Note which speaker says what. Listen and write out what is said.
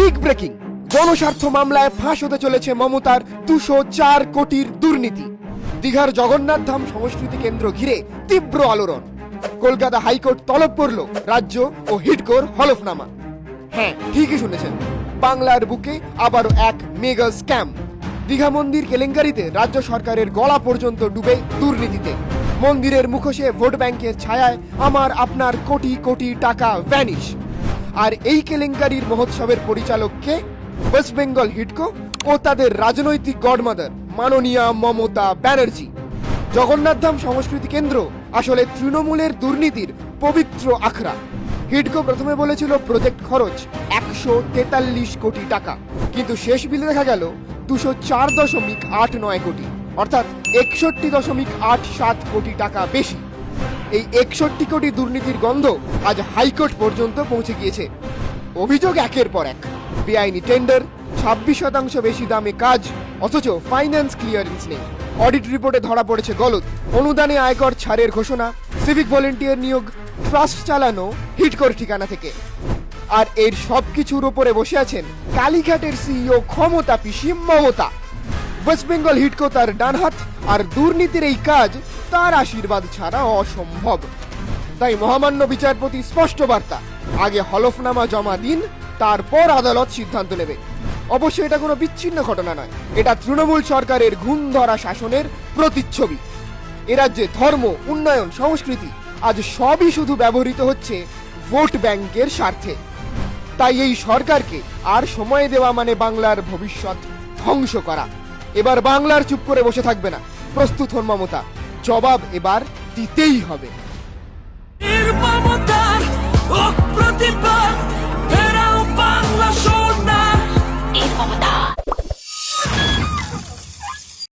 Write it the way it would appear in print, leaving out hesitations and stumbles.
Speaker 1: Big breaking, জনস্বার্থ মামলায় ফাঁস হতে চলেছে মমতার 204 কোটির দুর্নীতি। দীঘার জগন্নাথ ধাম সংস্কৃতি কেন্দ্র ঘিরে তীব্র আলোড়ন। কলকাতা হাইকোর্ট তলব করল রাজ্য ও হিডকোর হলফনামা। হ্যাঁ, ঠিকই শুনেছেন, বাংলার বুকে আবারও এক মেগা স্ক্যাম। দীঘা মন্দির কেলেঙ্কারিতে রাজ্য সরকারের গলা পর্যন্ত ডুবে দুর্নীতিতে। মন্দিরের মুখোশে ভোট ব্যাংকের ছায়ায় আমার আপনার কোটি কোটি টাকা ভ্যানিশ। আর এই কেলেঙ্কারির মহোৎসবের পরিচালককে ওয়েস্ট বেঙ্গল হিডকো ও তাদের রাজনৈতিক গডমাদার মাননীয়া মমতা ব্যানার্জি। জগন্নাথ ধাম সংস্কৃতি কেন্দ্র আসলে তৃণমূলের দুর্নীতির পবিত্র আখড়া। হিডকো প্রথমে বলেছিল প্রজেক্ট খরচ 143 কোটি টাকা, কিন্তু শেষ বিলে দেখা গেল 204.89 কোটি, অর্থাৎ 61.87 কোটি টাকা বেশি। এই 61 কোটি দুর্নীতির গন্ধ আজ হাইকোর্ট পর্যন্ত পৌঁছে গিয়েছে। অভিযোগ একের পর এক, বেআইনি টেন্ডার, 26% বেশি দামে কাজ, অথচ ফাইন্যান্স ক্লিয়ারেন্স নেই। অডিট রিপোর্টে ধরা পড়েছে গলদ, অনুদানে আয়কর ছাড়ের ঘোষণা, সিভিক ভলেন্টিয়ার নিয়োগ, ট্রাস্ট চালানো হিডকোর ঠিকানা থেকে। আর এর সবকিছুর উপরে বসে আছেন কালীঘাটের সিইও ক্ষমতা পিসি মমতা। ওয়েস্ট বেঙ্গল হিডকো তার ডান হাত, আর দুর্নীতির এই কাজ তার আশীর্বাদ ছাড়া অসম্ভব। তাই মহামান্য বিচারপতি স্পষ্ট বার্তা, আগে হলফনামা জমা দিন, তারপর আদালত সিদ্ধান্ত নেবে। অবশ্যই এটা কোনো বিচ্ছিন্ন ঘটনা নয়, এটা তৃণমূল সরকারের ঘুণ ধরা শাসনের প্রতিচ্ছবি। এ রাজ্যে ধর্ম, উন্নয়ন, সংস্কৃতি আজ সবই শুধু ব্যবহৃত হচ্ছে ভোট ব্যাংকের স্বার্থে। তাই এই সরকারকে আর সময় দেওয়া মানে বাংলার ভবিষ্যৎ ধ্বংস করা। এবার বাংলার চুপ করে বসে থাকবে না, প্রস্তুত হন মমতা, জবাব এবার দিতেই হবে।
Speaker 2: মমতার প্রতিবাদ